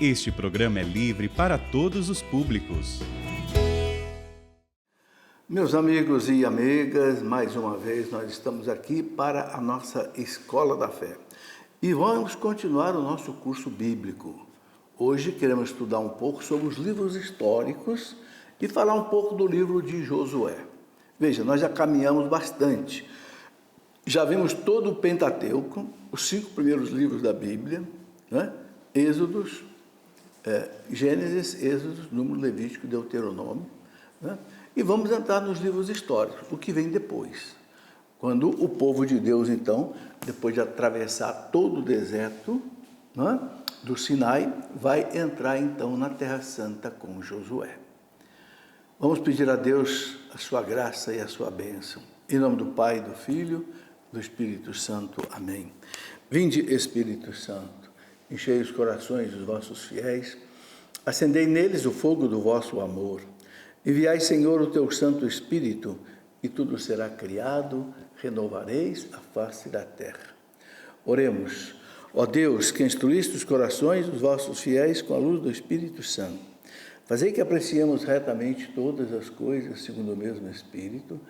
Este programa é livre para todos os públicos. Meus amigos e amigas, mais uma vez nós estamos aqui para a nossa Escola da Fé e vamos continuar o nosso curso bíblico. Hoje queremos estudar um pouco sobre os livros históricos e falar um pouco do livro de Josué. Veja, nós já caminhamos bastante. Já vimos todo o Pentateuco, os 5 primeiros livros da Bíblia, né? Êxodos, Gênesis, Êxodos, Número, Levítico, Deuteronômio, né? E vamos entrar nos livros históricos, o que vem depois. Quando o povo de Deus, então, depois de atravessar todo o deserto, né, do Sinai, vai entrar, então, na Terra Santa com Josué. Vamos pedir a Deus a sua graça e a sua bênção. Em nome do Pai, do Filho, do Espírito Santo. Amém. Vinde, Espírito Santo, enchei os corações dos vossos fiéis, acendei neles o fogo do vosso amor. Enviai, Senhor, o teu Santo Espírito, e tudo será criado, renovareis a face da terra. Oremos. Ó Deus, que instruíste os corações dos vossos fiéis com a luz do Espírito Santo, fazei que apreciemos retamente todas as coisas segundo o mesmo Espírito,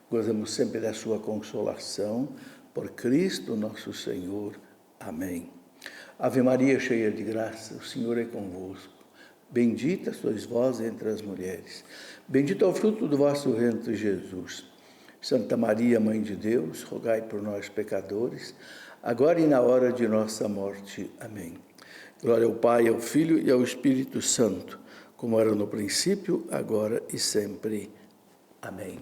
gozemos sempre da sua consolação, por Cristo nosso Senhor. Amém. Ave Maria, cheia de graça, o Senhor é convosco. Bendita sois vós entre as mulheres. Bendito é o fruto do vosso ventre, Jesus. Santa Maria, Mãe de Deus, rogai por nós, pecadores, agora e na hora de nossa morte. Amém. Glória ao Pai, ao Filho e ao Espírito Santo, como era no princípio, agora e sempre. Amém.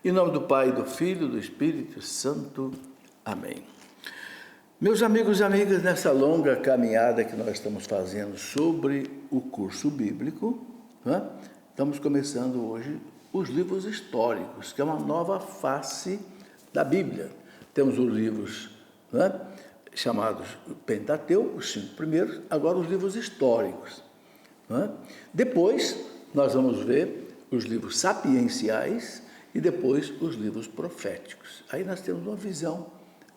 Em nome do Pai, do Filho e do Espírito Santo. Amém. Meus amigos e amigas, nessa longa caminhada que nós estamos fazendo sobre o curso bíblico, né, estamos começando hoje os livros históricos, que é uma nova face da Bíblia. Temos os livros, né, chamados Pentateuco, os 5 primeiros, agora os livros históricos. Né? Depois nós vamos ver os livros sapienciais e depois os livros proféticos. Aí nós temos uma visão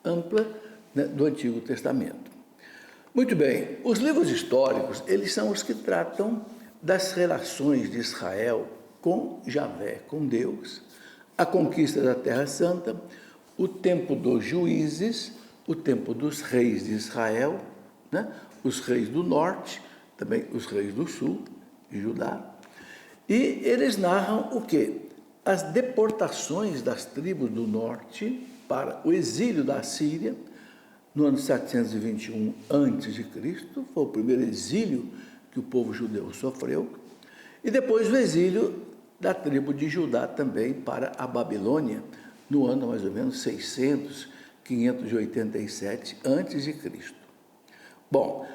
ampla, né, do Antigo Testamento. Muito bem, os livros históricos, eles são os que tratam das relações de Israel com Javé, com Deus, a conquista da Terra Santa, o tempo dos juízes, o tempo dos reis de Israel, né, os reis do norte, também os reis do sul, de Judá, e eles narram o quê? As deportações das tribos do norte para o exílio da Síria, no ano 721 a.C., foi o primeiro exílio que o povo judeu sofreu, e depois o exílio da tribo de Judá também para a Babilônia, no ano mais ou menos 587 a.C. Bom,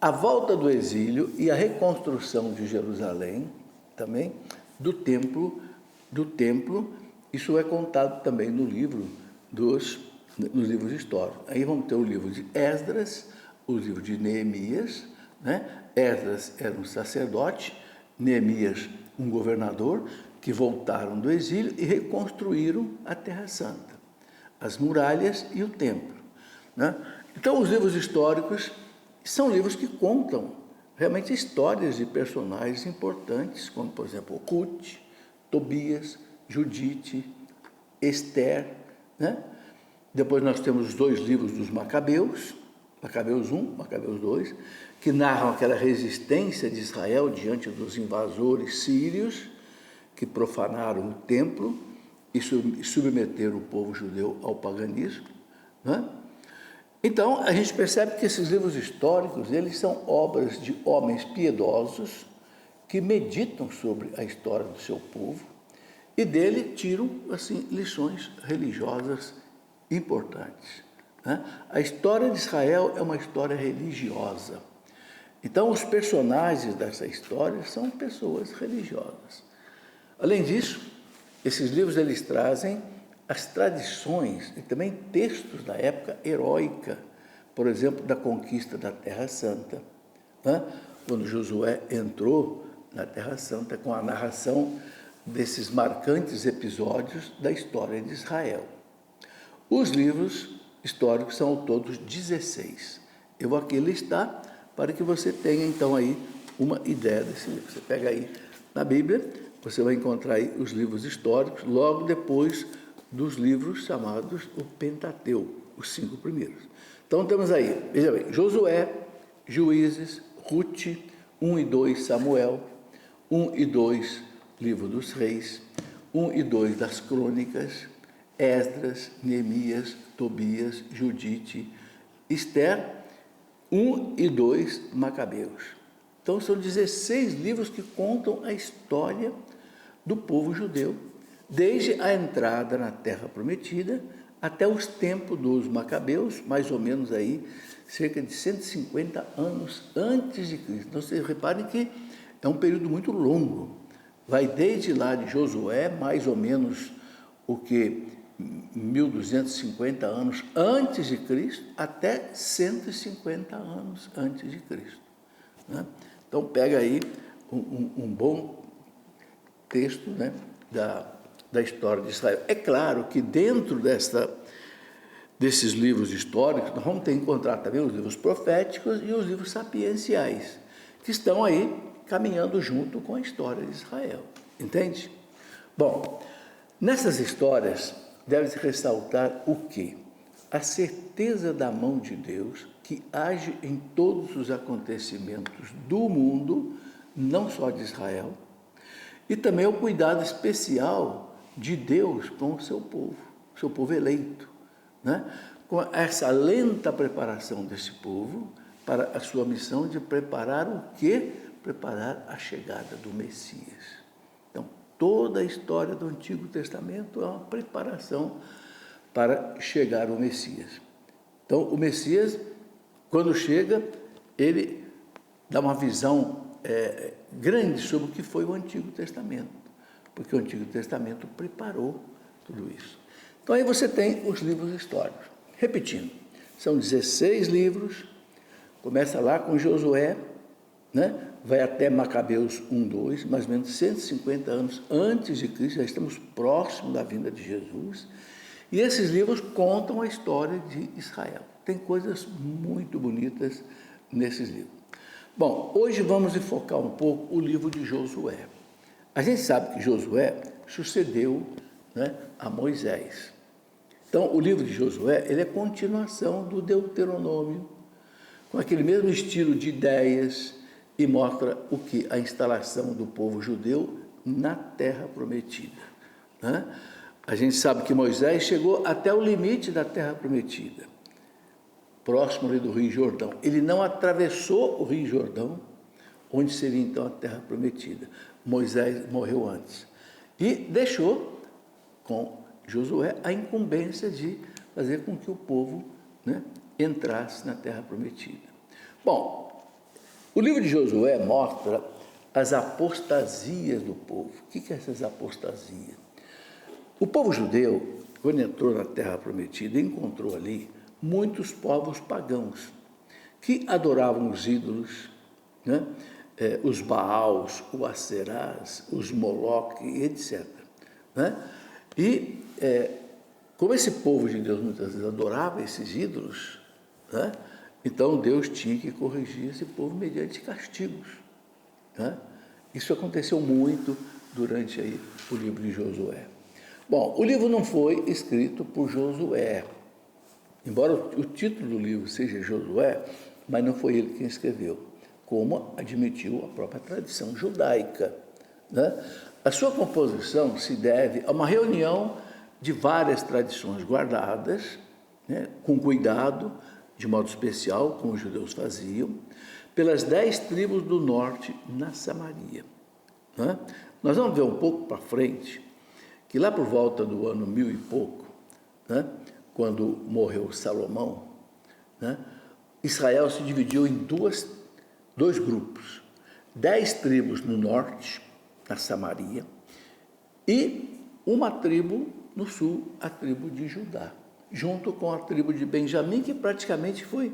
a volta do exílio e a reconstrução de Jerusalém, também, do templo, isso é contado também nos livros históricos. Aí vamos ter o livro de Esdras, o livro de Neemias, né? Esdras era um sacerdote, Neemias um governador, que voltaram do exílio e reconstruíram a Terra Santa, as muralhas e o templo, né? Então, os livros históricos são livros que contam realmente histórias de personagens importantes, como, por exemplo, Ruth, Tobias, Judite, Esther, né? Depois nós temos os 2 livros dos Macabeus, Macabeus 1, Macabeus 2, que narram aquela resistência de Israel diante dos invasores sírios que profanaram o templo e submeteram o povo judeu ao paganismo, né? Então, a gente percebe que esses livros históricos, eles são obras de homens piedosos que meditam sobre a história do seu povo e dele tiram, assim, lições religiosas importantes, né? A história de Israel é uma história religiosa. Então, os personagens dessa história são pessoas religiosas. Além disso, esses livros eles trazem as tradições e também textos da época heróica, por exemplo, da conquista da Terra Santa, né? Quando Josué entrou na Terra Santa com a narração desses marcantes episódios da história de Israel. Os livros históricos são ao todo 16. Eu vou aqui listar para que você tenha então aí uma ideia desse livro. Você pega aí na Bíblia, você vai encontrar aí os livros históricos, logo depois dos livros chamados o Pentateuco, os 5 primeiros. Então temos aí, veja bem, Josué, Juízes, Ruth, 1 e 2 Samuel, 1 e 2 Livro dos Reis, 1 e 2 das Crônicas, Esdras, Neemias, Tobias, Judite, Esther, 1 e 2 Macabeus. Então são 16 livros que contam a história do povo judeu, desde a entrada na Terra Prometida até os tempos dos Macabeus, mais ou menos aí, cerca de 150 anos antes de Cristo. Então vocês reparem que é um período muito longo. Vai desde lá de Josué, mais ou menos o que 1250 anos antes de Cristo, até 150 anos antes de Cristo. Né? Então pega aí um bom texto, né, da história de Israel. É claro que dentro desses livros históricos, nós vamos ter que encontrar também os livros proféticos e os livros sapienciais, que estão aí caminhando junto com a história de Israel. Entende? Bom, nessas histórias deve-se ressaltar o quê? A certeza da mão de Deus que age em todos os acontecimentos do mundo, não só de Israel, e também o cuidado especial de Deus com o seu povo eleito, né? Com essa lenta preparação desse povo para a sua missão de preparar o quê? Preparar a chegada do Messias. Então, toda a história do Antigo Testamento é uma preparação para chegar o Messias. Então, o Messias, quando chega, ele dá uma visão grande sobre o que foi o Antigo Testamento, porque o Antigo Testamento preparou tudo isso. Então, aí você tem os livros históricos. Repetindo, são 16 livros, começa lá com Josué, né? Vai até Macabeus 1, 2, mais ou menos 150 anos antes de Cristo, já estamos próximos da vinda de Jesus, e esses livros contam a história de Israel. Tem coisas muito bonitas nesses livros. Bom, hoje vamos enfocar um pouco o livro de Josué. A gente sabe que Josué sucedeu, né, a Moisés. Então, o livro de Josué, ele é continuação do Deuteronômio, com aquele mesmo estilo de ideias, e mostra o que? A instalação do povo judeu na Terra Prometida. Né? A gente sabe que Moisés chegou até o limite da Terra Prometida, próximo ali do Rio Jordão. Ele não atravessou o Rio Jordão, onde seria então a Terra Prometida. Moisés morreu antes. E deixou com Josué a incumbência de fazer com que o povo, né, entrasse na Terra Prometida. Bom, o livro de Josué mostra as apostasias do povo. O que é essas apostasias? O povo judeu, quando entrou na Terra Prometida, encontrou ali muitos povos pagãos que adoravam os ídolos, né? Os Baals, os Aserás, os Moloque, etc. Né? E como esse povo de Deus muitas vezes adorava esses ídolos, né? Então Deus tinha que corrigir esse povo mediante castigos. Né? Isso aconteceu muito durante aí o livro de Josué. Bom, o livro não foi escrito por Josué, embora o título do livro seja Josué, mas não foi ele quem escreveu, como admitiu a própria tradição judaica. Né? A sua composição se deve a uma reunião de várias tradições guardadas, né, com cuidado, de modo especial, como os judeus faziam, pelas 10 tribos do norte na Samaria. Né? Nós vamos ver um pouco para frente, que lá por volta do ano 1000 e pouco, né, quando morreu Salomão, né, Israel se dividiu em dois grupos, 10 tribos no norte, na Samaria, e uma tribo no sul, a tribo de Judá, junto com a tribo de Benjamim, que praticamente foi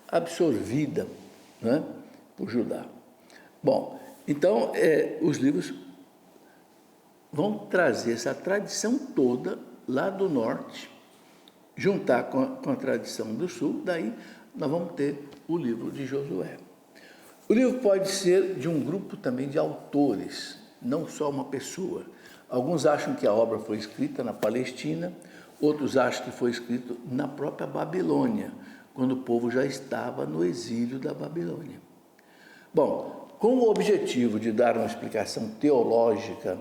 absorvida, né, por Judá. Bom, então os livros vão trazer essa tradição toda lá do norte, juntar com a tradição do sul, daí nós vamos ter o livro de Josué. O livro pode ser de um grupo também de autores, não só uma pessoa. Alguns acham que a obra foi escrita na Palestina, outros acham que foi escrito na própria Babilônia, quando o povo já estava no exílio da Babilônia. Bom, com o objetivo de dar uma explicação teológica,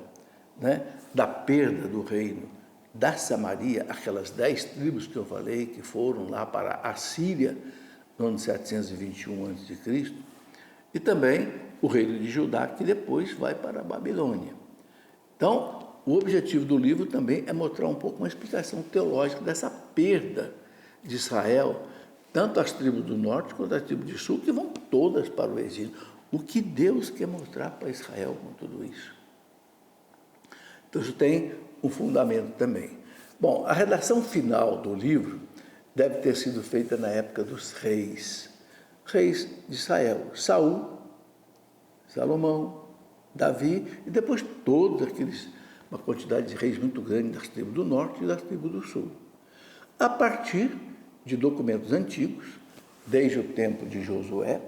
né, da perda do reino da Samaria, aquelas 10 tribos que eu falei que foram lá para a Síria no ano 721 a.C., e também o reino de Judá, que depois vai para a Babilônia. Então, o objetivo do livro também é mostrar um pouco uma explicação teológica dessa perda de Israel, tanto as tribos do norte quanto as tribos do sul, que vão todas para o exílio. O que Deus quer mostrar para Israel com tudo isso? Então, isso tem um fundamento também. Bom, a redação final do livro deve ter sido feita na época dos reis de Israel, Saul, Salomão, Davi, e depois todos aqueles, uma quantidade de reis muito grande das tribos do norte e das tribos do sul. A partir de documentos antigos, desde o tempo de Josué,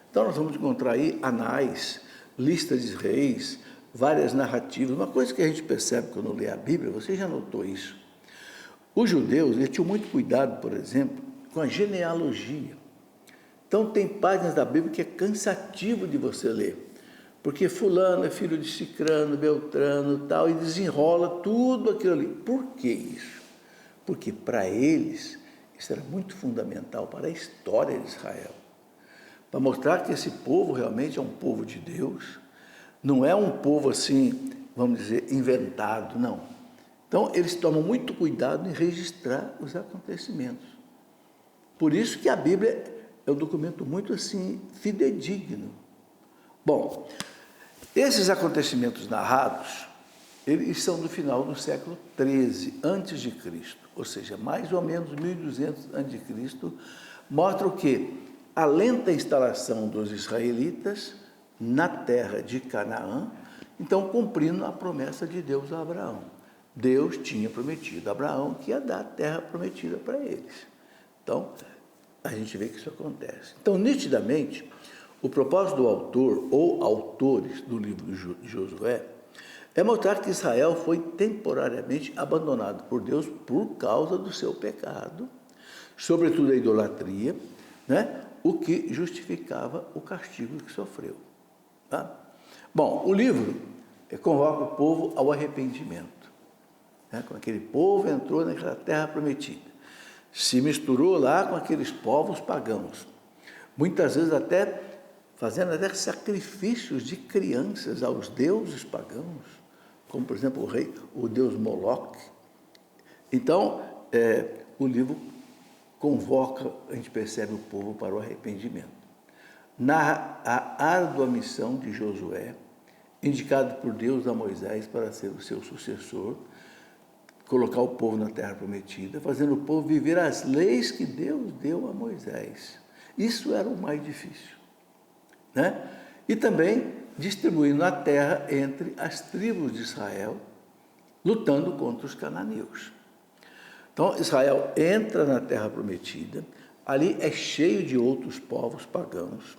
então nós vamos encontrar aí anais, listas de reis, várias narrativas. Uma coisa que a gente percebe quando lê a Bíblia, você já notou isso. Os judeus eles tinham muito cuidado, por exemplo, com a genealogia. Então tem páginas da Bíblia que é cansativo de você ler, porque fulano é filho de Cicrano, Beltrano, tal, e desenrola tudo aquilo ali. Por que isso? Porque para eles isso era muito fundamental para a história de Israel, para mostrar que esse povo realmente é um povo de Deus, não é um povo assim, vamos dizer, inventado, não. Então eles tomam muito cuidado em registrar os acontecimentos. Por isso que a Bíblia é um documento muito assim fidedigno. Bom, esses acontecimentos narrados, eles são do final do século XIII a.C., ou seja, mais ou menos 1200 a.C., mostram que a lenta instalação dos israelitas na terra de Canaã, então cumprindo a promessa de Deus a Abraão. Deus tinha prometido a Abraão que ia dar a terra prometida para eles. Então, a gente vê que isso acontece. Então, nitidamente, o propósito do autor ou autores do livro de Josué é mostrar que Israel foi temporariamente abandonado por Deus por causa do seu pecado, sobretudo a idolatria, né? O que justificava o castigo que sofreu. Tá? Bom, o livro convoca o povo ao arrependimento. Né? Como aquele povo entrou naquela terra prometida, se misturou lá com aqueles povos pagãos, muitas vezes até fazendo até sacrifícios de crianças aos deuses pagãos, como por exemplo o deus Moloque. Então, o livro convoca, a gente percebe o povo para o arrependimento. Narra a árdua missão de Josué, indicado por Deus a Moisés para ser o seu sucessor, colocar o povo na terra prometida, fazendo o povo viver as leis que Deus deu a Moisés. Isso era o mais difícil, né? E também distribuindo a terra entre as tribos de Israel, lutando contra os cananeus. Então, Israel entra na terra prometida, ali é cheio de outros povos pagãos,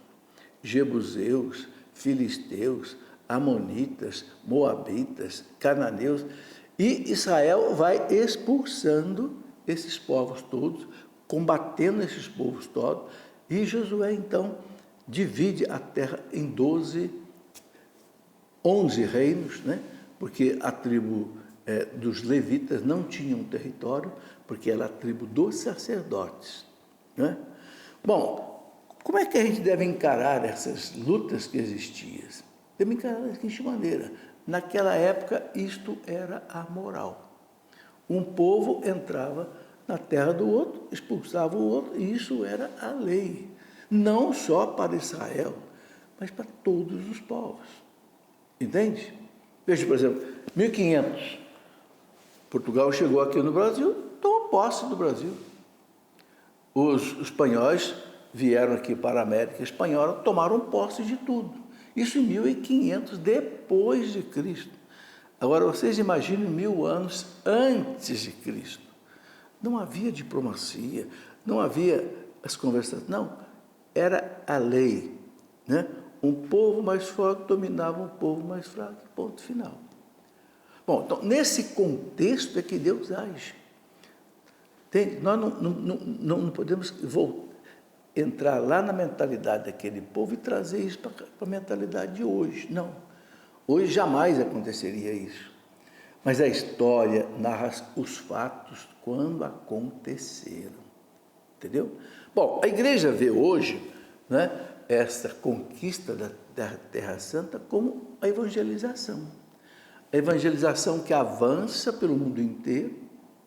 jebuseus, filisteus, amonitas, moabitas, cananeus, e Israel vai expulsando esses povos todos, combatendo esses povos todos, e Josué, então, divide a terra em 11 reinos, né? Porque a tribo dos levitas não tinha um território, porque era a tribo dos sacerdotes, né? Bom, como é que a gente deve encarar essas lutas que existiam? Deve encarar da seguinte maneira: naquela época isto era amoral. Um povo entrava na terra do outro, expulsava o outro, e isso era a lei, não só para Israel, mas para todos os povos. Entende? Veja, por exemplo, 1500, Portugal chegou aqui no Brasil, tomou posse do Brasil. Os espanhóis vieram aqui para a América Espanhola, tomaram posse de tudo. Isso em 1500 depois de Cristo. Agora, vocês imaginem 1000 anos antes de Cristo. Não havia diplomacia, não havia as conversas, não. Era a lei, né? Um povo mais forte dominava um povo mais fraco, ponto final. Bom, então, nesse contexto é que Deus age. Entende? Nós não podemos entrar lá na mentalidade daquele povo e trazer isso para a mentalidade de hoje. Não. Hoje jamais aconteceria isso. Mas a história narra os fatos quando aconteceram. Entendeu? Bom, a igreja vê hoje, né, essa conquista da Terra Santa como a evangelização. A evangelização que avança pelo mundo inteiro,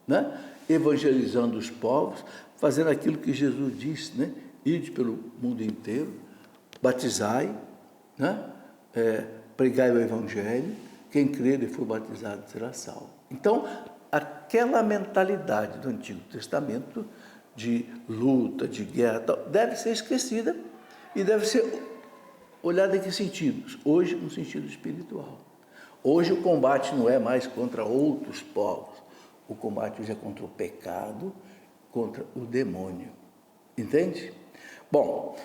né, evangelizando os povos, fazendo aquilo que Jesus disse, né, ide pelo mundo inteiro, batizai, né, pregai o evangelho, quem crer e for batizado será salvo. Então, aquela mentalidade do Antigo Testamento de luta, de guerra, deve ser esquecida e deve ser olhada em que sentidos? Hoje, no sentido espiritual. Hoje o combate não é mais contra outros povos, o combate hoje é contra o pecado, contra o demônio. Entende? Bom,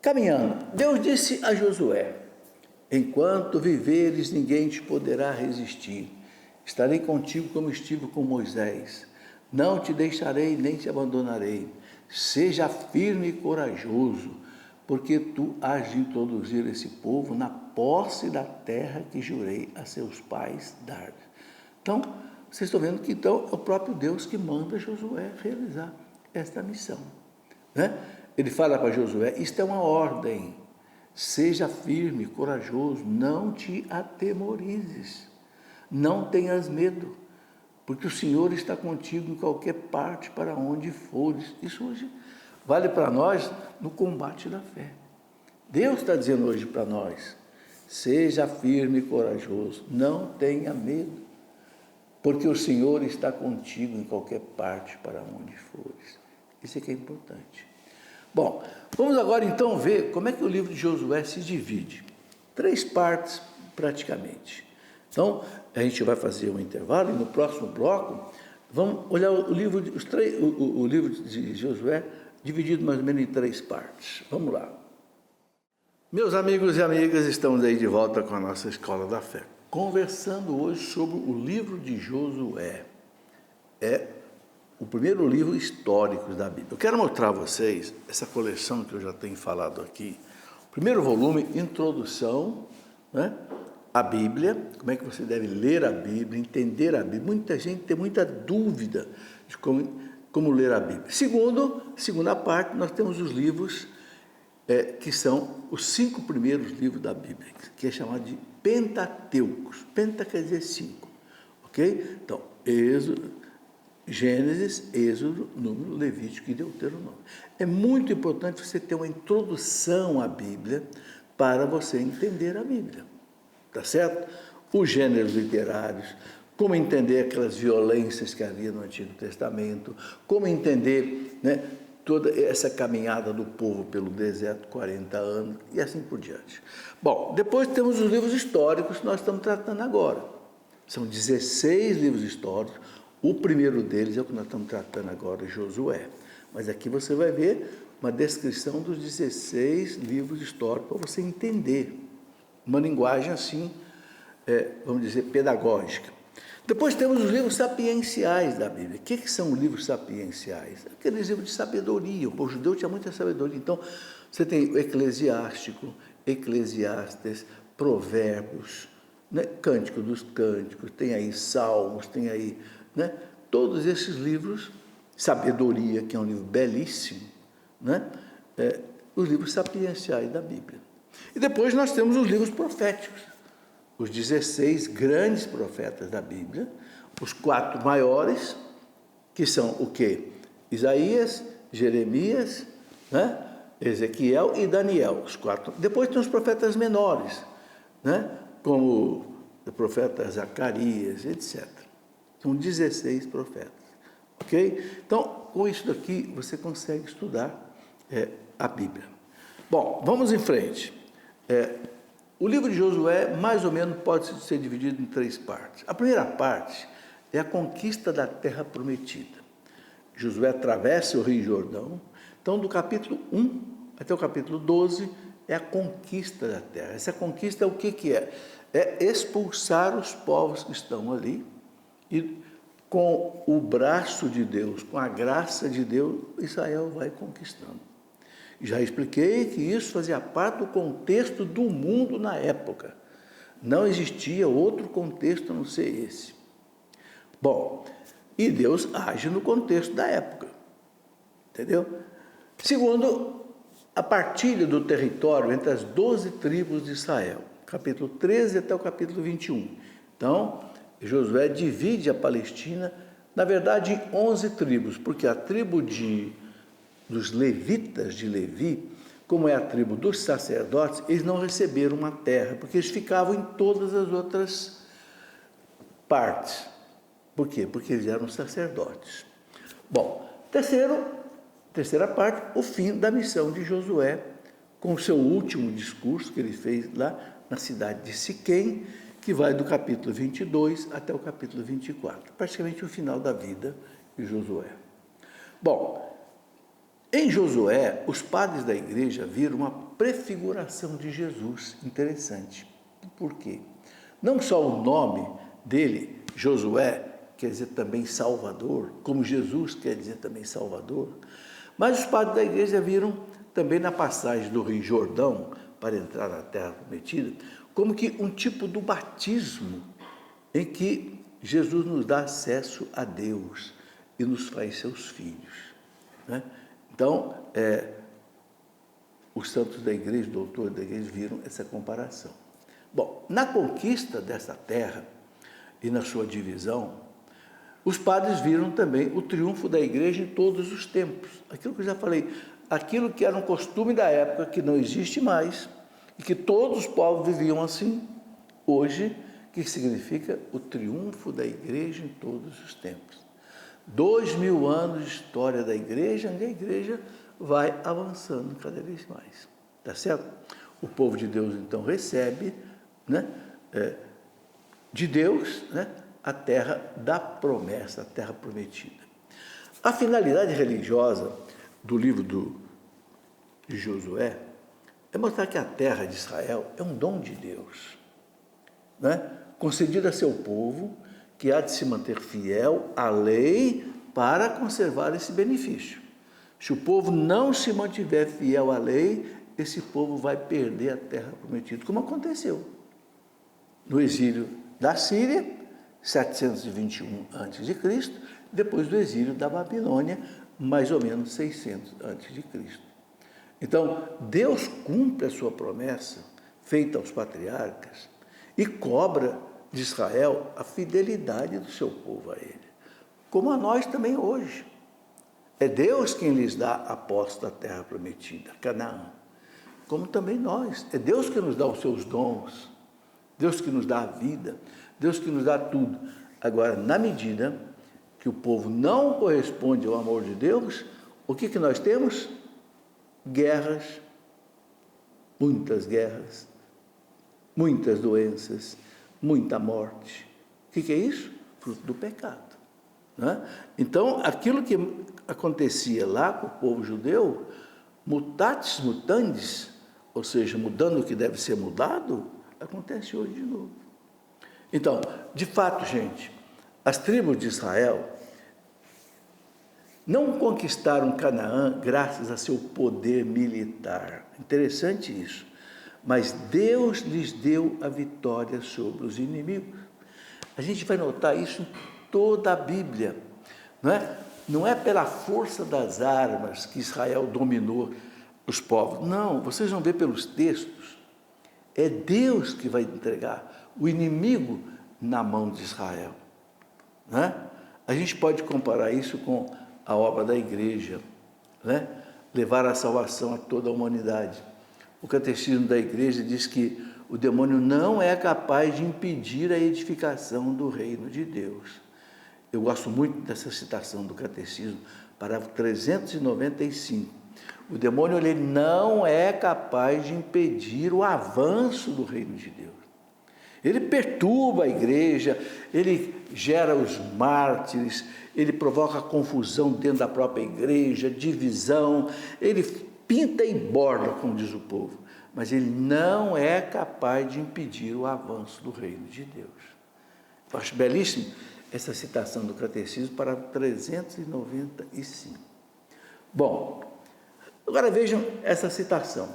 caminhando, Deus disse a Josué: enquanto viveres, ninguém te poderá resistir. Estarei contigo como estive com Moisés. Não te deixarei nem te abandonarei. Seja firme e corajoso, porque tu has de introduzir esse povo na posse da terra que jurei a seus pais dar. Então, vocês estão vendo que então é o próprio Deus que manda Josué realizar esta missão, né? Ele fala para Josué: isto é uma ordem, seja firme, corajoso, não te atemorizes, não tenhas medo, porque o Senhor está contigo em qualquer parte para onde fores. Isso hoje vale para nós no combate da fé. Deus está dizendo hoje para nós: seja firme e corajoso, não tenha medo, porque o Senhor está contigo em qualquer parte para onde fores. Isso é que é importante. Bom, vamos agora então ver como é que o livro de Josué se divide. 3 partes praticamente. Então, a gente vai fazer um intervalo e no próximo bloco vamos olhar o livro de Josué dividido mais ou menos em 3 partes. Vamos lá. Meus amigos e amigas, estamos aí de volta com a nossa Escola da Fé, conversando hoje sobre o livro de Josué. É o primeiro livro histórico da Bíblia. Eu quero mostrar a vocês essa coleção que eu já tenho falado aqui. O primeiro volume, Introdução, né, à Bíblia, como é que você deve ler a Bíblia, entender a Bíblia. Muita gente tem muita dúvida de como ler a Bíblia. Segunda parte, nós temos os livros que são os 5 primeiros livros da Bíblia, que é chamado de Pentateucos. Penta quer dizer 5, ok? Então, Gênesis, Êxodo, Número, Levítico e Deuteronômio. É muito importante você ter uma introdução à Bíblia para você entender a Bíblia, tá certo? Os gêneros literários, como entender aquelas violências que havia no Antigo Testamento, como entender, né, toda essa caminhada do povo pelo deserto, 40 anos, e assim por diante. Bom, depois temos os livros históricos que nós estamos tratando agora. São 16 livros históricos. O primeiro deles é o que nós estamos tratando agora, Josué. Mas aqui você vai ver uma descrição dos 16 livros históricos para você entender. Uma linguagem assim, vamos dizer, pedagógica. Depois temos os livros sapienciais da Bíblia. O que são os livros sapienciais? Aqueles livros de sabedoria. O povo judeu tinha muita sabedoria. Então, você tem o Eclesiástico, Eclesiastes, Provérbios, né? Cântico dos Cânticos, tem aí Salmos, tem aí, né, todos esses livros, Sabedoria, que é um livro belíssimo, né, os livros sapienciais da Bíblia. E depois nós temos os livros proféticos, os 16 grandes profetas da Bíblia, os 4 maiores, que são o quê? Isaías, Jeremias, né, Ezequiel e Daniel, os 4. Depois tem os profetas menores, né, como o profeta Zacarias, etc. São 16 profetas, ok? Então, com isso daqui, você consegue estudar a Bíblia. Bom, vamos em frente. O livro de Josué, mais ou menos, pode ser dividido em 3 partes. A primeira parte é a conquista da terra prometida. Josué atravessa o Rio Jordão. Então, do capítulo 1 até o capítulo 12, é a conquista da terra. Essa conquista é o que é? É expulsar os povos que estão ali e com o braço de Deus, com a graça de Deus, Israel vai conquistando. Já expliquei que isso fazia parte do contexto do mundo na época. Não existia outro contexto a não ser esse. Bom, e Deus age no contexto da época. Entendeu? Segundo, a partilha do território entre as 12 tribos de Israel, capítulo 13 até o capítulo 21. Então, Josué divide a Palestina, na verdade, em 11 tribos, porque a tribo dos levitas de Levi, como é a tribo dos sacerdotes, eles não receberam uma terra, porque eles ficavam em todas as outras partes. Por quê? Porque eles eram sacerdotes. Bom, terceira parte, o fim da missão de Josué, com o seu último discurso que ele fez lá na cidade de Siquém, que vai do capítulo 22 até o capítulo 24, praticamente o final da vida de Josué. Bom, em Josué, os padres da igreja viram uma prefiguração de Jesus, interessante. Por quê? Não só o nome dele, Josué, quer dizer também Salvador, como Jesus quer dizer também Salvador, mas os padres da igreja viram também na passagem do Rio Jordão, para entrar na Terra Prometida, como que um tipo do batismo em que Jesus nos dá acesso a Deus e nos faz seus filhos, né? Então, os santos da igreja, doutores da igreja, viram essa comparação. Bom, na conquista dessa terra e na sua divisão, os padres viram também o triunfo da igreja em todos os tempos. Aquilo que eu já falei, aquilo que era um costume da época, que não existe mais, e que todos os povos viviam assim, hoje, que significa o triunfo da igreja em todos os tempos. 2000 anos de história da igreja, onde a igreja vai avançando cada vez mais. Tá certo? O povo de Deus, então, recebe, né, de Deus, né, a terra da promessa, a terra prometida. A finalidade religiosa do livro de Josué é mostrar que a terra de Israel é um dom de Deus, né, concedido a seu povo, que há de se manter fiel à lei para conservar esse benefício. Se o povo não se mantiver fiel à lei, esse povo vai perder a terra prometida, como aconteceu no exílio da Síria, 721 a.C., depois do exílio da Babilônia, mais ou menos 600 a.C. Então, Deus cumpre a sua promessa, feita aos patriarcas, e cobra de Israel a fidelidade do seu povo a ele, como a nós também hoje. É Deus quem lhes dá a posse da terra prometida, Canaã, como também nós. É Deus que nos dá os seus dons, Deus que nos dá a vida, Deus que nos dá tudo. Agora, na medida que o povo não corresponde ao amor de Deus, o que nós temos? Guerras, muitas guerras, muitas doenças, muita morte. O que é isso? Fruto do pecado, né? Então, aquilo que acontecia lá com o povo judeu, mutatis mutandis, ou seja, mudando o que deve ser mudado, acontece hoje de novo. Então, de fato, gente, as tribos de Israel não conquistaram Canaã graças a seu poder militar. Interessante isso. Mas Deus lhes deu a vitória sobre os inimigos. A gente vai notar isso em toda a Bíblia, não é? Não é pela força das armas que Israel dominou os povos. Não, vocês vão ver pelos textos. É Deus que vai entregar o inimigo na mão de Israel, né? A gente pode comparar isso com a obra da igreja, né? Levar a salvação a toda a humanidade. O catecismo da igreja diz que o demônio não é capaz de impedir a edificação do reino de Deus. Eu gosto muito dessa citação do catecismo, parágrafo 395. O demônio ele não é capaz de impedir o avanço do reino de Deus. Ele perturba a igreja, ele gera os mártires, ele provoca confusão dentro da própria igreja, divisão, ele pinta e borda, como diz o povo. mas ele não é capaz de impedir o avanço do reino de Deus. Eu acho belíssimo essa citação do Catecismo, para 395. Bom, agora vejam essa citação.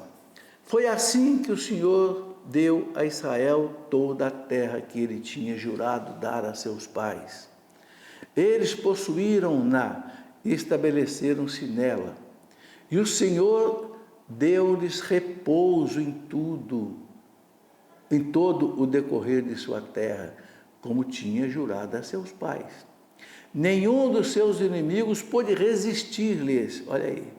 Foi assim que o Senhor deu a Israel toda a terra que ele tinha jurado dar a seus pais. Eles possuíram-na e estabeleceram-se nela. E o Senhor deu-lhes repouso em todo o decorrer de sua terra, como tinha jurado a seus pais. Nenhum dos seus inimigos pôde resistir-lhes. Olha aí.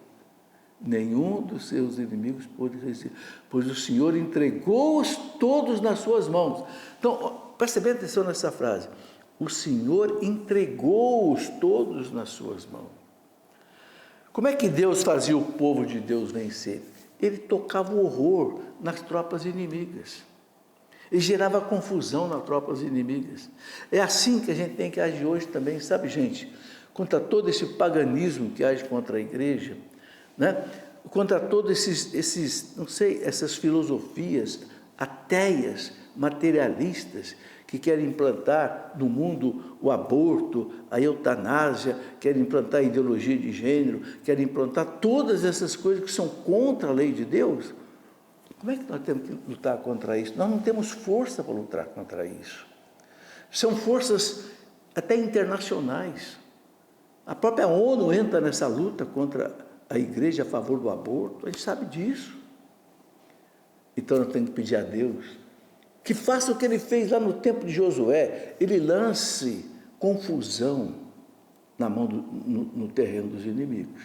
Nenhum dos seus inimigos pôde resistir, pois o Senhor entregou-os todos nas suas mãos. Então, preste bem atenção nessa frase. O Senhor entregou-os todos nas suas mãos. Como é que Deus fazia o povo de Deus vencer? Ele tocava o horror nas tropas inimigas. Ele gerava confusão nas tropas inimigas. É assim que a gente tem que agir hoje também, sabe, gente? Contra todo esse paganismo que age contra a igreja, né? Contra todos essas filosofias ateias, materialistas, que querem implantar no mundo o aborto, a eutanásia, querem implantar a ideologia de gênero, querem implantar todas essas coisas que são contra a lei de Deus. Como é que nós temos que lutar contra isso? Nós não temos força para lutar contra isso. São forças até internacionais. A própria ONU entra nessa luta contra a igreja a favor do aborto, a gente sabe disso. Então nós temos que pedir a Deus que faça o que ele fez lá no tempo de Josué, ele lance confusão na mão no terreno dos inimigos.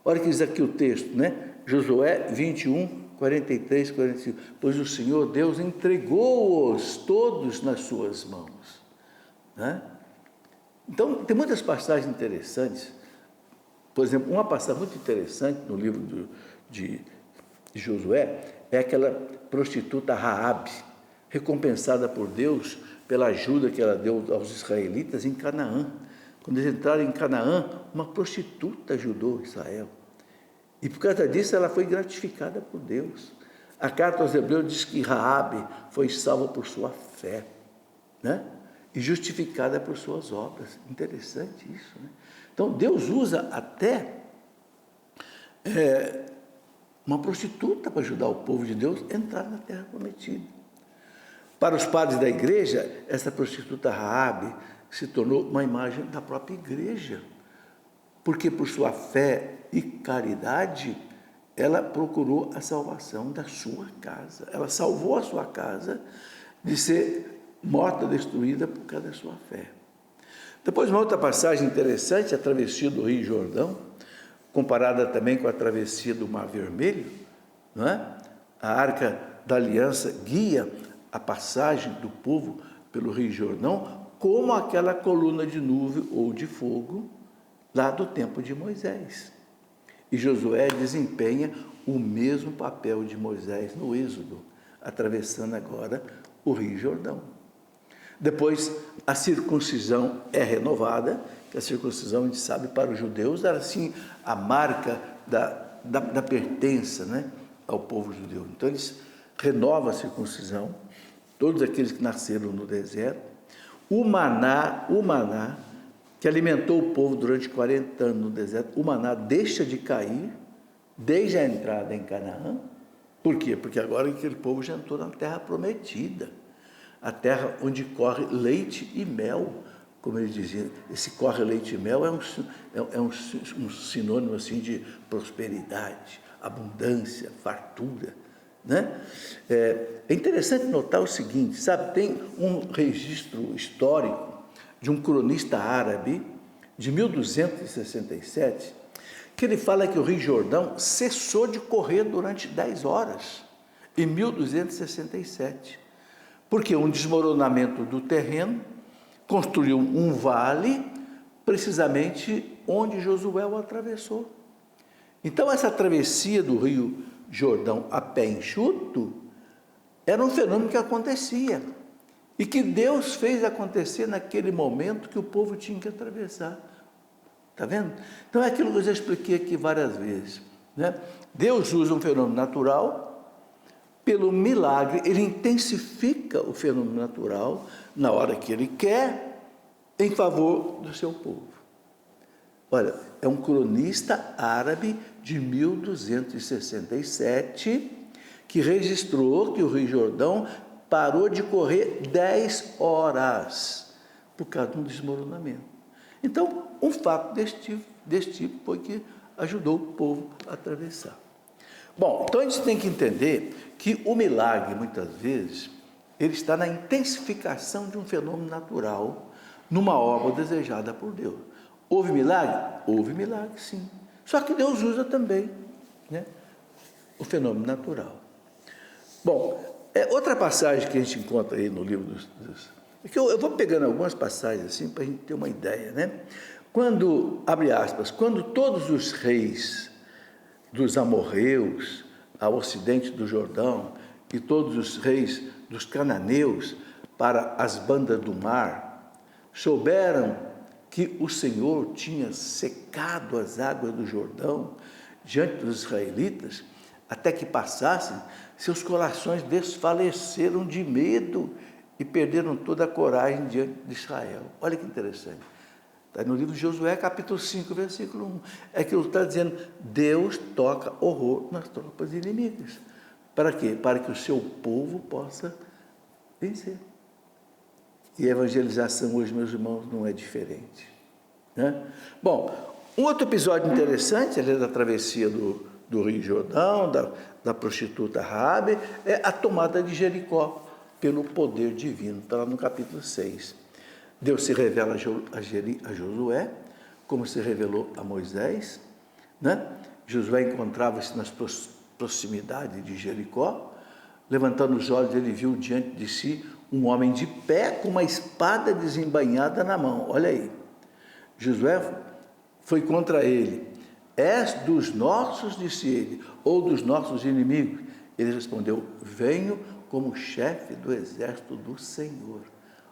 Olha que diz aqui o texto, né? Josué 21, 43, 45. Pois o Senhor Deus entregou-os todos nas suas mãos. Né? Então, tem muitas passagens interessantes. Por exemplo, uma passagem muito interessante no livro de Josué é aquela prostituta Raabe, recompensada por Deus pela ajuda que ela deu aos israelitas em Canaã. Quando eles entraram em Canaã, uma prostituta ajudou Israel. E por causa disso ela foi gratificada por Deus. A carta aos Hebreus diz que Raabe foi salva por sua fé, né? E justificada por suas obras. Interessante isso, né? Então Deus usa até uma prostituta para ajudar o povo de Deus a entrar na terra prometida. Para os padres da igreja, essa prostituta Raabe se tornou uma imagem da própria igreja, porque por sua fé e caridade, ela procurou a salvação da sua casa. Ela salvou a sua casa de ser morta, destruída por causa da sua fé. Depois, uma outra passagem interessante, a travessia do Rio Jordão, comparada também com a travessia do Mar Vermelho, não é? A Arca da Aliança guia a passagem do povo pelo Rio Jordão como aquela coluna de nuvem ou de fogo lá do tempo de Moisés. E Josué desempenha o mesmo papel de Moisés no Êxodo, atravessando agora o Rio Jordão. Depois, a circuncisão é renovada, que a circuncisão, a gente sabe, para os judeus era assim a marca da pertença, né, ao povo judeu. Então, eles renovam a circuncisão, todos aqueles que nasceram no deserto. O maná, que alimentou o povo durante 40 anos no deserto, o maná deixa de cair desde a entrada em Canaã. Por quê? Porque agora aquele povo já entrou na terra prometida, a terra onde corre leite e mel, como eles diziam. Esse corre leite e mel é um sinônimo assim de prosperidade, abundância, fartura, né? É interessante notar o seguinte, sabe, tem um registro histórico de um cronista árabe de 1267, que ele fala que o Rio Jordão cessou de correr durante 10 horas, em 1267, porque um desmoronamento do terreno construiu um vale, precisamente onde Josué o atravessou. Então, essa travessia do Rio Jordão a pé enxuto era um fenômeno que acontecia e que Deus fez acontecer naquele momento que o povo tinha que atravessar. Está vendo? Então é aquilo que eu já expliquei aqui várias vezes, né? Deus usa um fenômeno natural pelo milagre, ele intensifica o fenômeno natural na hora que ele quer, em favor do seu povo. Olha, é um cronista árabe de 1267 que registrou que o Rio Jordão parou de correr 10 horas por causa de um desmoronamento. Então, um fato desse tipo foi que ajudou o povo a atravessar. Bom, então a gente tem que entender que o milagre, muitas vezes, ele está na intensificação de um fenômeno natural numa obra desejada por Deus. Houve milagre? Houve milagre, sim. Só que Deus usa também, né, o fenômeno natural. Bom, outra passagem que a gente encontra aí no livro que eu vou pegando algumas passagens assim para a gente ter uma ideia, né? Quando, abre aspas, quando todos os reis dos amorreus ao ocidente do Jordão e todos os reis dos cananeus para as bandas do mar souberam que o Senhor tinha secado as águas do Jordão diante dos israelitas até que passassem, seus corações desfaleceram de medo e perderam toda a coragem diante de Israel. Olha que interessante. Está no livro de Josué, capítulo 5, versículo 1. É que ele está dizendo, Deus toca horror nas tropas inimigas. Para quê? Para que o seu povo possa vencer. E a evangelização hoje, meus irmãos, não é diferente, né? Bom, um outro episódio interessante, ali da travessia do Rio Jordão, da prostituta Raabe, é a tomada de Jericó pelo poder divino. Está lá no capítulo 6. Deus se revela a Josué, como se revelou a Moisés, né? Josué encontrava-se nas proximidades de Jericó. Levantando os olhos, ele viu diante de si um homem de pé com uma espada desembainhada na mão. Olha aí. Josué foi contra ele. És dos nossos, disse ele, ou dos nossos inimigos? Ele respondeu, venho como chefe do exército do Senhor.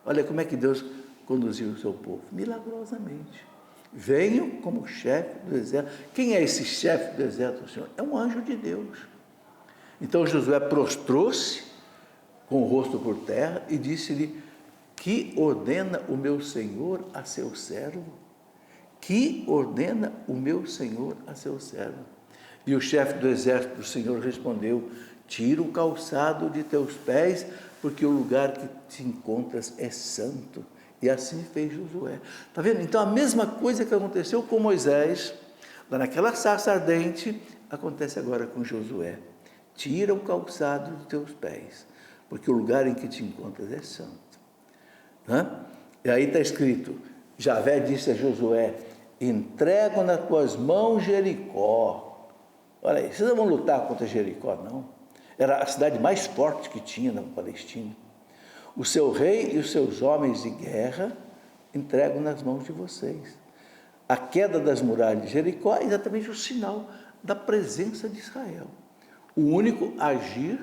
Olha como é que Deus conduziu o seu povo, milagrosamente. Venho como chefe do exército. Quem é esse chefe do exército do Senhor? É um anjo de Deus. Então Josué prostrou-se com o rosto por terra e disse-lhe, que ordena o meu Senhor a seu servo? Que ordena o meu Senhor a seu servo? E o chefe do exército do Senhor respondeu, tira o calçado de teus pés, porque o lugar que te encontras é santo. E assim fez Josué. Está vendo? Então a mesma coisa que aconteceu com Moisés, lá naquela sarça ardente, acontece agora com Josué. Tira o calçado de teus pés, porque o lugar em que te encontras é santo. E aí está escrito, Javé disse a Josué, entrego nas tuas mãos Jericó. Olha aí, vocês não vão lutar contra Jericó, não. Era a cidade mais forte que tinha na Palestina. O seu rei e os seus homens de guerra entrego nas mãos de vocês. A queda das muralhas de Jericó é exatamente o sinal da presença de Israel. O único agir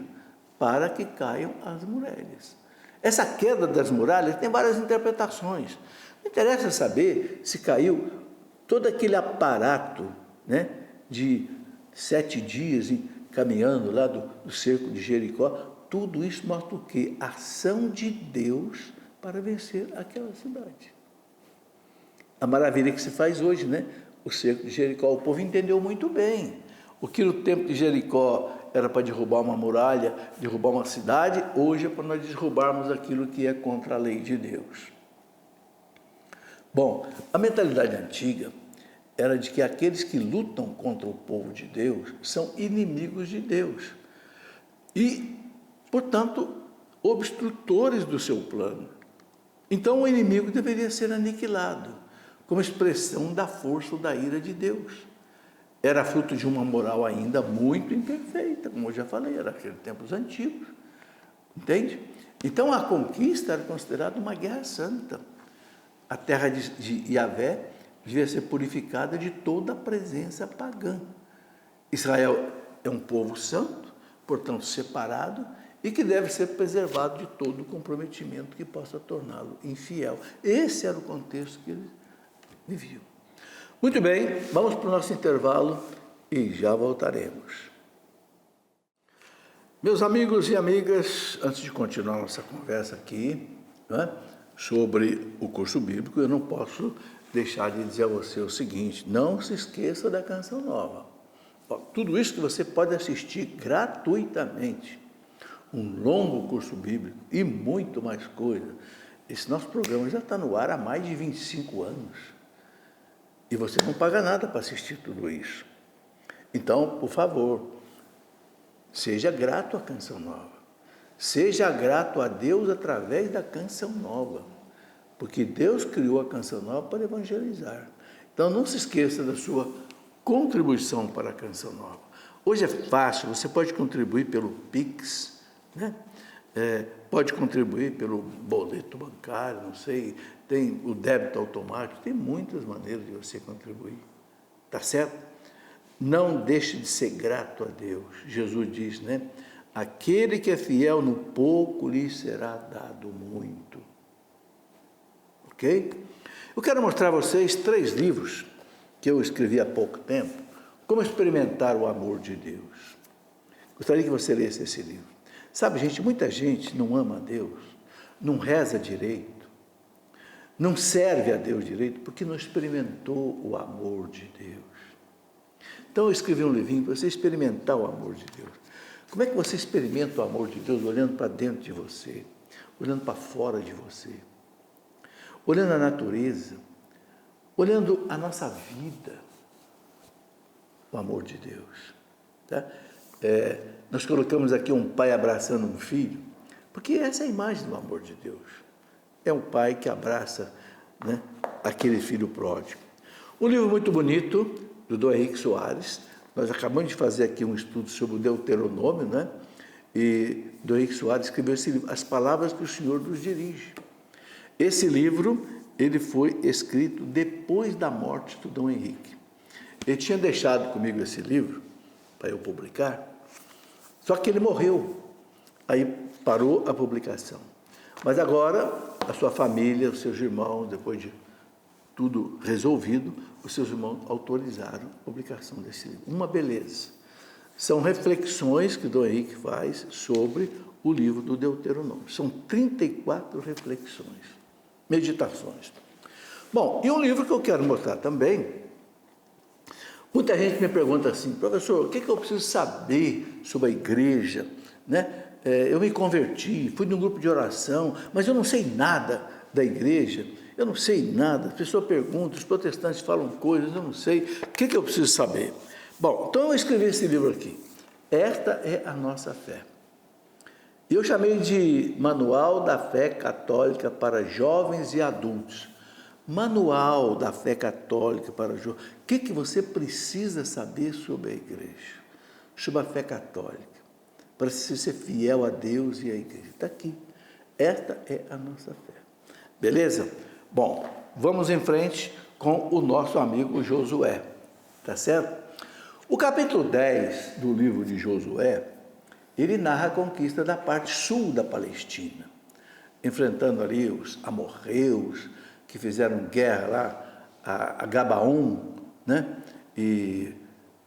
para que caiam as muralhas. Essa queda das muralhas tem várias interpretações. Não interessa saber se caiu todo aquele aparato, né, de 7 dias caminhando lá do cerco de Jericó. Tudo isso mostra o quê? A ação de Deus para vencer aquela cidade. A maravilha que se faz hoje, né? O cerco de Jericó. O povo entendeu muito bem. O que no tempo de Jericó era para derrubar uma muralha, derrubar uma cidade, hoje é para nós derrubarmos aquilo que é contra a lei de Deus. Bom, a mentalidade antiga era de que aqueles que lutam contra o povo de Deus são inimigos de Deus e, portanto, obstrutores do seu plano. Então o inimigo deveria ser aniquilado, como expressão da força ou da ira de Deus. Era fruto de uma moral ainda muito imperfeita, como eu já falei, era aqueles tempos antigos, entende? Então a conquista era considerada uma guerra santa. A terra de Javé devia ser purificada de toda a presença pagã. Israel é um povo santo, portanto separado, e que deve ser preservado de todo o comprometimento que possa torná-lo infiel. Esse era o contexto que eles viviam. Muito bem, vamos para o nosso intervalo e já voltaremos. Meus amigos e amigas, antes de continuar nossa conversa aqui, né, sobre o curso bíblico, eu não posso deixar de dizer a você o seguinte: não se esqueça da Canção Nova. Tudo isso que você pode assistir gratuitamente, um longo curso bíblico e muito mais coisa. Esse nosso programa já está no ar há mais de 25 anos e você não paga nada para assistir tudo isso. Então, por favor, seja grato à Canção Nova. Seja grato a Deus através da Canção Nova, porque Deus criou a Canção Nova para evangelizar. Então, não se esqueça da sua contribuição para a Canção Nova. Hoje é fácil, você pode contribuir pelo Pix, né? Pode contribuir pelo boleto bancário, não sei, tem o débito automático, tem muitas maneiras de você contribuir, tá certo? Não deixe de ser grato a Deus. Jesus diz, né? Aquele que é fiel no pouco lhe será dado muito. Ok? Eu quero mostrar a vocês 3 livros que eu escrevi há pouco tempo, como experimentar o amor de Deus. Gostaria que você lesse esse livro. Sabe, gente, muita gente não ama a Deus, não reza direito, não serve a Deus direito, porque não experimentou o amor de Deus. Então eu escrevi um livrinho para você experimentar o amor de Deus. Como é que você experimenta o amor de Deus? Olhando para dentro de você, olhando para fora de você, olhando a natureza, olhando a nossa vida, o amor de Deus. Tá? Nós colocamos aqui um pai abraçando um filho, porque essa é a imagem do amor de Deus. É um pai que abraça, né, aquele filho pródigo. Um livro muito bonito, do Dom Henrique Soares. Nós acabamos de fazer aqui um estudo sobre o Deuteronômio, né? E Dom Henrique Soares escreveu esse livro, As Palavras que o Senhor nos Dirige. Esse livro, ele foi escrito depois da morte do Dom Henrique. Ele tinha deixado comigo esse livro para eu publicar, só que ele morreu, aí parou a publicação. Mas agora, a sua família, os seus irmãos, depois de tudo resolvido, os seus irmãos autorizaram a publicação desse livro. Uma beleza. São reflexões que Dom Henrique faz sobre o livro do Deuteronômio. São 34 reflexões, meditações. Bom, e um livro que eu quero mostrar também, muita gente me pergunta assim, professor, o que eu preciso saber sobre a igreja, né? Eu me converti, fui num grupo de oração, mas eu não sei nada da igreja, eu não sei nada, as pessoas perguntam, os protestantes falam coisas, eu não sei, o que eu preciso saber? Bom, então eu escrevi esse livro aqui, Esta é a Nossa Fé. Eu chamei de Manual da Fé Católica para Jovens e Adultos. Manual da Fé Católica para jovens. O que você precisa saber sobre a igreja, sobre a fé católica, para você ser fiel a Deus e à igreja? Está aqui. Esta é a nossa fé. Beleza? Bom, vamos em frente com o nosso amigo Josué. Tá certo? O capítulo 10 do livro de Josué, ele narra a conquista da parte sul da Palestina, enfrentando ali os amorreus, que fizeram guerra lá a Gabaon, né? E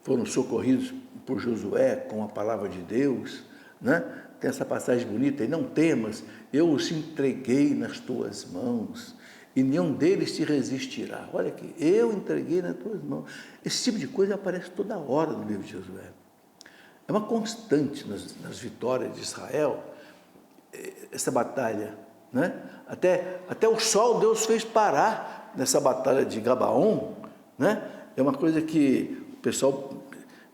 foram socorridos por Josué com a palavra de Deus, né? Tem essa passagem bonita, e não temas, eu os entreguei nas tuas mãos, e nenhum deles te resistirá. Olha aqui, eu entreguei nas tuas mãos. Esse tipo de coisa aparece toda hora no livro de Josué. É uma constante nas vitórias de Israel, essa batalha, né? Até o sol Deus fez parar nessa batalha de Gabaon, né? É uma coisa que o pessoal,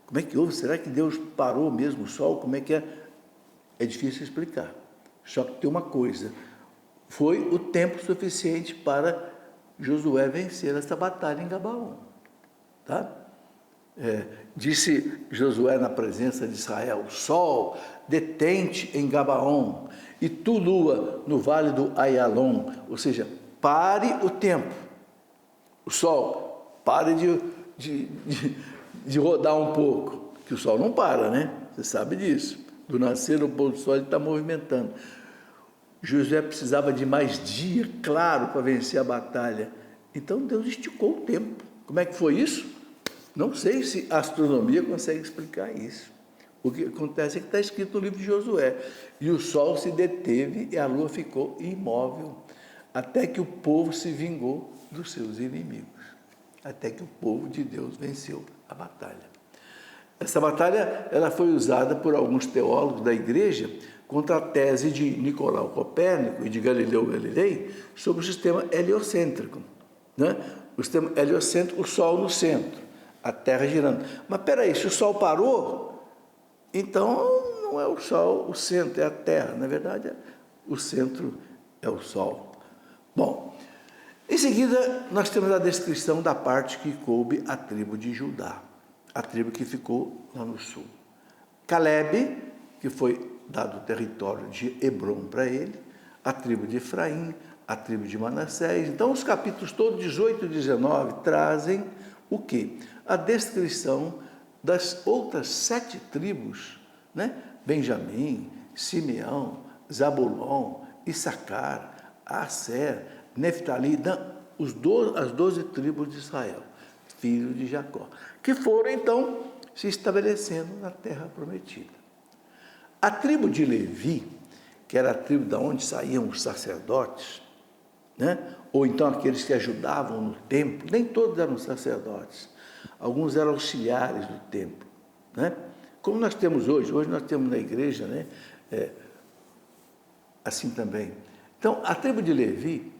como é que houve? Será que Deus parou mesmo o sol? Como é que é? É difícil explicar. Só que tem uma coisa, foi o tempo suficiente para Josué vencer essa batalha em Gabaon, tá? Disse Josué na presença de Israel: sol, detente em Gabaon, e tu, lua, no vale do Aialon. Ou seja, pare o tempo. O sol, pare de rodar um pouco, que o sol não para, né? Você sabe disso. Do nascer ao pôr do sol ele está movimentando. Josué precisava de mais dia, claro, para vencer a batalha. Então Deus esticou o tempo. Como é que foi isso? Não sei se a astronomia consegue explicar isso. O que acontece é que está escrito no livro de Josué: e o sol se deteve e a lua ficou imóvel, até que o povo se vingou dos seus inimigos, até que o povo de Deus venceu a batalha. Essa batalha ela foi usada por alguns teólogos da igreja contra a tese de Nicolau Copérnico e de Galileu Galilei sobre o sistema heliocêntrico, né? O sistema heliocêntrico, o Sol no centro, a Terra girando. Mas peraí, se o Sol parou, então não é o Sol o centro, é a Terra. Na verdade, o centro é o Sol. Bom, em seguida nós temos a descrição da parte que coube à tribo de Judá, a tribo que ficou lá no sul. Calebe, que foi dado o território de Hebrom para ele, a tribo de Efraim, a tribo de Manassés. Então, os capítulos todos, 18 e 19, trazem o quê? A descrição das outras 7 tribos, né? Benjamim, Simeão, Zabulon, Issacar, Aser, Neftali, as 12 tribos de Israel, filhos de Jacó, que foram, então, se estabelecendo na terra prometida. A tribo de Levi, que era a tribo de onde saíam os sacerdotes, né? Ou então aqueles que ajudavam no templo, nem todos eram sacerdotes, alguns eram auxiliares do templo, né? Como nós temos hoje nós temos na igreja, né? Assim também. Então, a tribo de Levi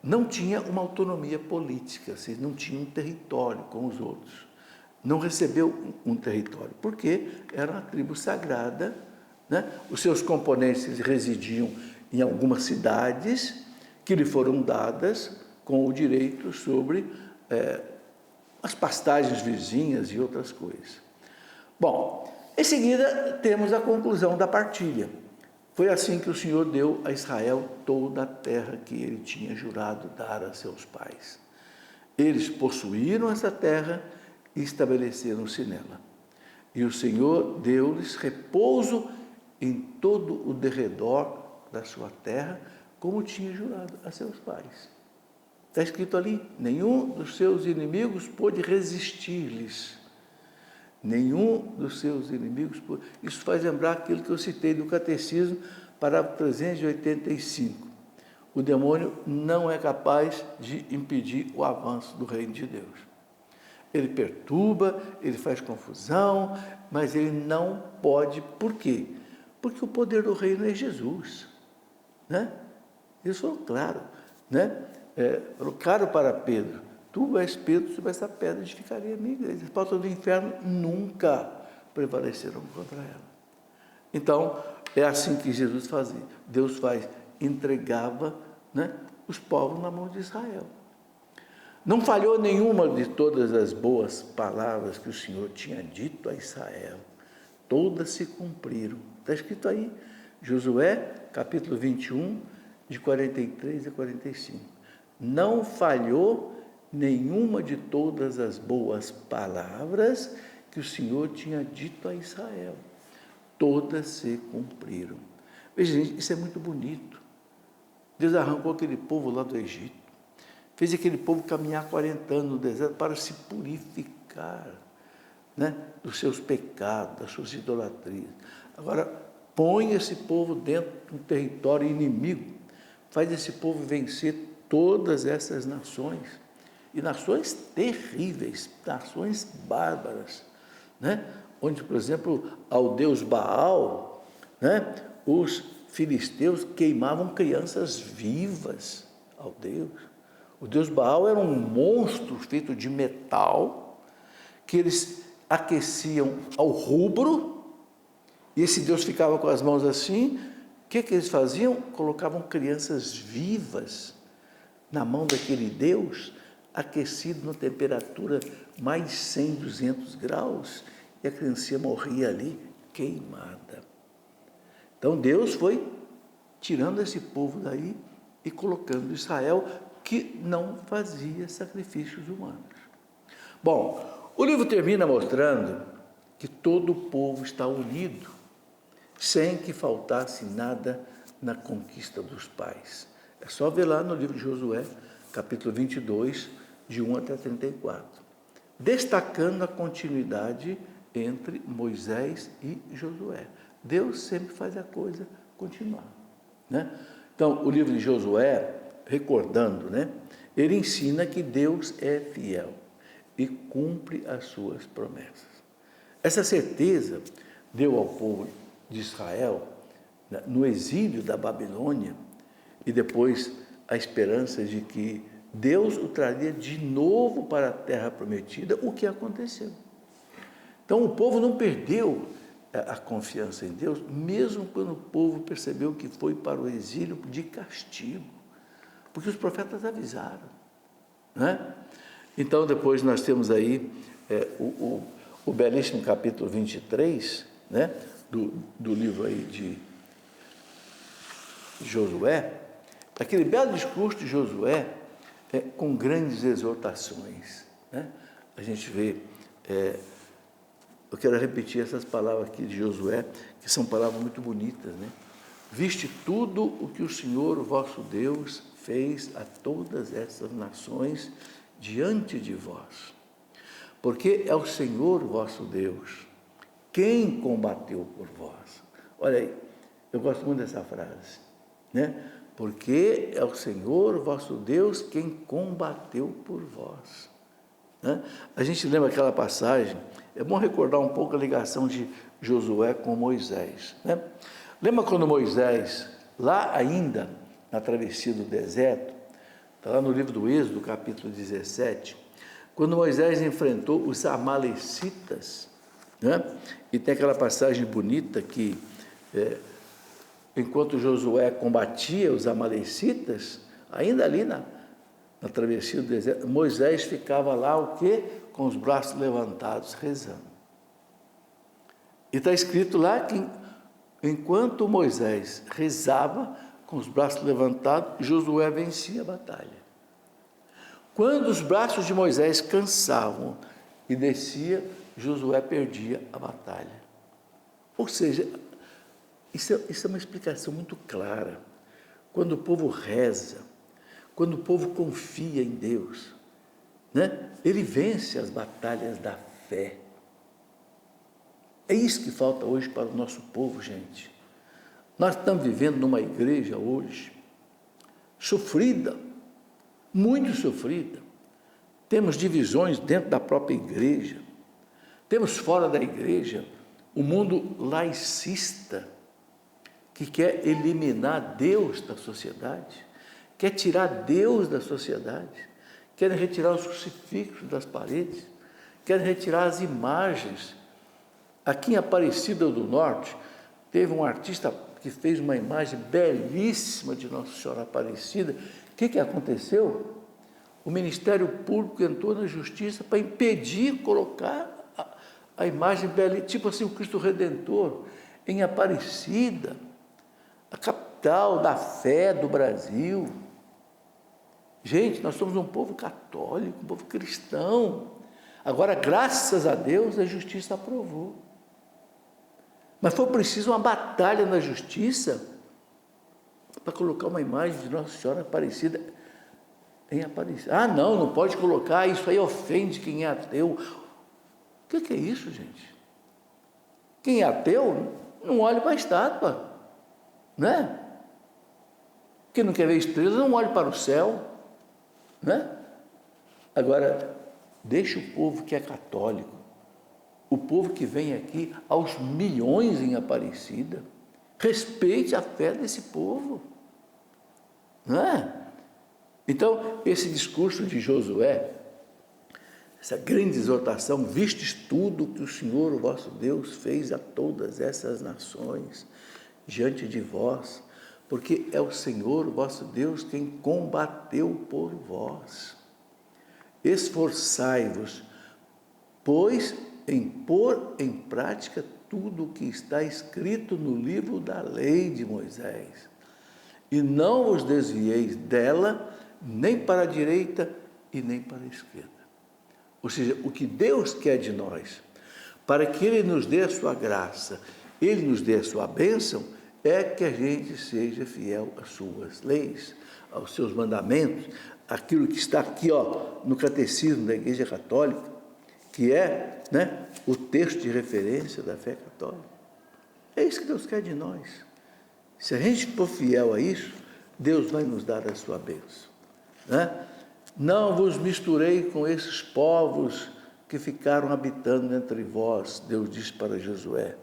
não tinha uma autonomia política, não tinha um território como os outros. Não recebeu um território, porque era uma tribo sagrada, né? Os seus componentes residiam em algumas cidades que lhe foram dadas com o direito sobre as pastagens vizinhas e outras coisas. Bom, em seguida temos a conclusão da partilha. Foi assim que o Senhor deu a Israel toda a terra que ele tinha jurado dar a seus pais. Eles possuíram essa terra e estabeleceram-se nela. E o Senhor deu-lhes repouso em todo o derredor da sua terra, como tinha jurado a seus pais. Está escrito ali: nenhum dos seus inimigos pôde resistir-lhes. Nenhum dos seus inimigos pôde. Isso faz lembrar aquilo que eu citei do Catecismo, parágrafo 385. O demônio não é capaz de impedir o avanço do reino de Deus. Ele perturba, ele faz confusão, mas ele não pode. Por quê? Porque o poder do reino é Jesus, né? Isso foi claro, né? Claro para Pedro: tu és Pedro, sobre essa pedra edificarei a minha igreja. As portas do inferno nunca prevalecerão contra ela. Então, é assim que Jesus fazia. Deus entregava, né, os povos na mão de Israel. Não falhou nenhuma de todas as boas palavras que o Senhor tinha dito a Israel. Todas se cumpriram. Está escrito aí, Josué, capítulo 21, de 43 a 45. Não falhou nenhuma de todas as boas palavras que o Senhor tinha dito a Israel. Todas se cumpriram. Veja, gente, isso é muito bonito. Deus arrancou aquele povo lá do Egito, fez aquele povo caminhar 40 anos no deserto para se purificar, né, dos seus pecados, das suas idolatrias. Agora, põe esse povo dentro de um território inimigo, faz esse povo vencer todas essas nações, e nações terríveis, nações bárbaras, né, onde, por exemplo, ao deus Baal, né, os filisteus queimavam crianças vivas ao Deus. O deus Baal era um monstro feito de metal, que eles aqueciam ao rubro, e esse Deus ficava com as mãos assim. O que eles faziam? Colocavam crianças vivas na mão daquele Deus, aquecido na temperatura mais 100, 200 graus, e a criancinha morria ali queimada. Então Deus foi tirando esse povo daí e colocando Israel, que não fazia sacrifícios humanos. Bom, o livro termina mostrando que todo o povo está unido, sem que faltasse nada na conquista dos pais. É só ver lá no livro de Josué, capítulo 22, de 1 até 34, destacando a continuidade entre Moisés e Josué. Deus sempre faz a coisa continuar, né? Então, o livro de Josué, recordando, né, ele ensina que Deus é fiel e cumpre as suas promessas. Essa certeza deu ao povo de Israel, né, no exílio da Babilônia, e depois a esperança de que Deus o traria de novo para a terra prometida, o que aconteceu. Então o povo não perdeu a confiança em Deus, mesmo quando o povo percebeu que foi para o exílio de castigo, porque os profetas avisaram, né? Então depois nós temos aí o belíssimo capítulo 23, né, do livro aí de Josué, aquele belo discurso de Josué, com grandes exortações, né? A gente vê, eu quero repetir essas palavras aqui de Josué, que são palavras muito bonitas, né? Viste tudo o que o Senhor, o vosso Deus, fez a todas essas nações diante de vós, porque é o Senhor, vosso Deus, quem combateu por vós. Olha aí, eu gosto muito dessa frase, né? Porque é o Senhor, vosso Deus, quem combateu por vós, né? A gente lembra aquela passagem, é bom recordar um pouco a ligação de Josué com Moisés, né? Lembra quando Moisés, lá ainda na travessia do deserto, está lá no livro do Êxodo, capítulo 17, quando Moisés enfrentou os amalecitas, né? E tem aquela passagem bonita que enquanto Josué combatia os amalecitas, ainda ali na travessia do deserto, Moisés ficava lá o quê? Com os braços levantados, rezando. E está escrito lá que enquanto Moisés rezava com os braços levantados, Josué vencia a batalha. Quando os braços de Moisés cansavam e descia, Josué perdia a batalha. Ou seja, isso é uma explicação muito clara. Quando o povo reza, quando o povo confia em Deus, né, ele vence as batalhas da fé. É isso que falta hoje para o nosso povo, gente. Nós estamos vivendo numa igreja hoje sofrida, muito sofrida. Temos divisões dentro da própria igreja. Temos fora da igreja o mundo laicista, que quer eliminar Deus da sociedade, quer tirar Deus da sociedade, querem retirar os crucifixos das paredes, querem retirar as imagens. Aqui em Aparecida do Norte, teve um artista que fez uma imagem belíssima de Nossa Senhora Aparecida. O que aconteceu? O Ministério Público entrou na Justiça para impedir colocar a imagem belíssima, tipo assim, o Cristo Redentor, em Aparecida, a capital da fé do Brasil. Gente, nós somos um povo católico, um povo cristão. Agora, graças a Deus, a justiça aprovou. Mas foi preciso uma batalha na justiça para colocar uma imagem de Nossa Senhora Aparecida em Aparecida. Ah, não pode colocar, isso aí ofende quem é ateu. O que é isso, gente? Quem é ateu não olha para a estátua, né? Quem não quer ver estrelas não olha para o céu, né? Agora, deixa o povo que é católico, o povo que vem aqui aos milhões em Aparecida, respeite a fé desse povo, não é? Então, esse discurso de Josué, essa grande exortação, vistes tudo que o Senhor, o vosso Deus, fez a todas essas nações diante de vós, porque é o Senhor, o vosso Deus, quem combateu por vós. Esforçai-vos, pois, em pôr em prática tudo o que está escrito no livro da lei de Moisés, e não vos desvieis dela, nem para a direita e nem para a esquerda. Ou seja, o que Deus quer de nós, para que Ele nos dê a sua graça, Ele nos dê a sua bênção, é que a gente seja fiel às suas leis, aos seus mandamentos, aquilo que está aqui, no Catecismo da Igreja Católica, que é, né, o texto de referência da fé católica. É isso que Deus quer de nós. Se a gente for fiel a isso, Deus vai nos dar a sua bênção, né? Não vos misturei com esses povos que ficaram habitando entre vós, Deus disse para Josué.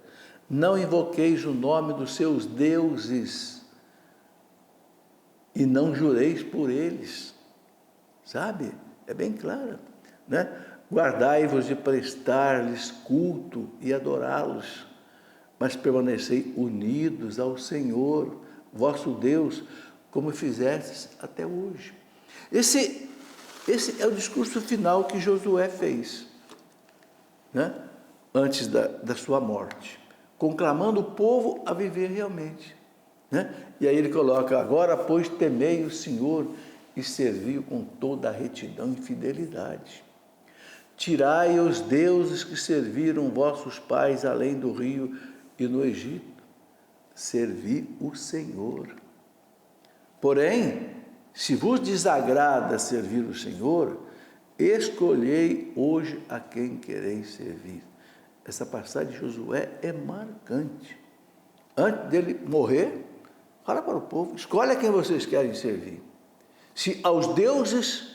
Não invoqueis o nome dos seus deuses e não jureis por eles. Sabe? É bem claro, né? Guardai-vos de prestar-lhes culto e adorá-los, mas permanecei unidos ao Senhor, vosso Deus, como fizestes até hoje. Esse é o discurso final que Josué fez, né? Antes da sua morte, conclamando o povo a viver realmente, né? E aí ele coloca, agora, pois, temei o Senhor e servi-o com toda a retidão e fidelidade. Tirai os deuses que serviram vossos pais além do rio e no Egito. Servi o Senhor. Porém, se vos desagrada servir o Senhor, escolhei hoje a quem quereis servir. Essa passagem de Josué é marcante. Antes dele morrer, fala para o povo, escolhe a quem vocês querem servir. Se aos deuses,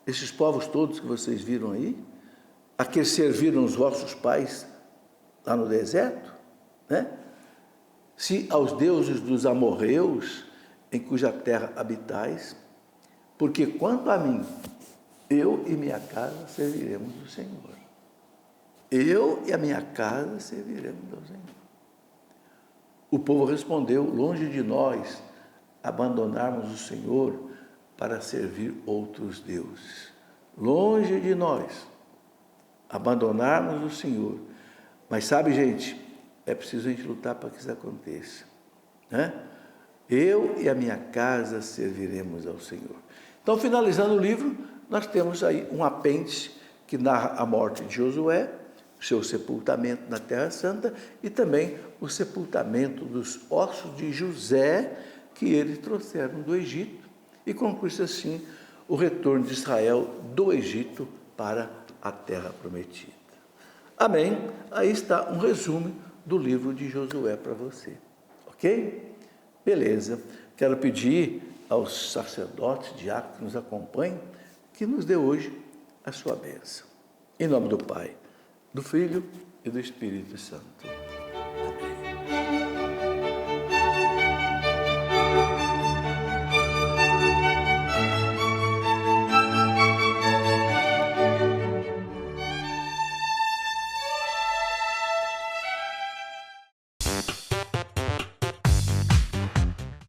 esses povos todos que vocês viram aí, a que serviram os vossos pais lá no deserto, né? Se aos deuses dos amorreus, em cuja terra habitais, porque quanto a mim, eu e minha casa serviremos do Senhor. Eu e a minha casa serviremos do Senhor. O povo respondeu, longe de nós abandonarmos o Senhor para servir outros deuses. Longe de nós abandonarmos o Senhor. Mas sabe, gente, é preciso a gente lutar para que isso aconteça, né? Eu e a minha casa serviremos ao Senhor. Então, finalizando o livro, nós temos aí um apêndice que narra a morte de Josué, seu sepultamento na Terra Santa e também o sepultamento dos ossos de José que eles trouxeram do Egito e conclui-se assim o retorno de Israel do Egito para a Terra Prometida. Amém? Aí está um resumo do livro de Josué para você, ok? Beleza, quero pedir aos sacerdotes, diáconos que nos acompanhem, que nos dê hoje a sua bênção. Em nome do Pai, do Filho e do Espírito Santo. Amém.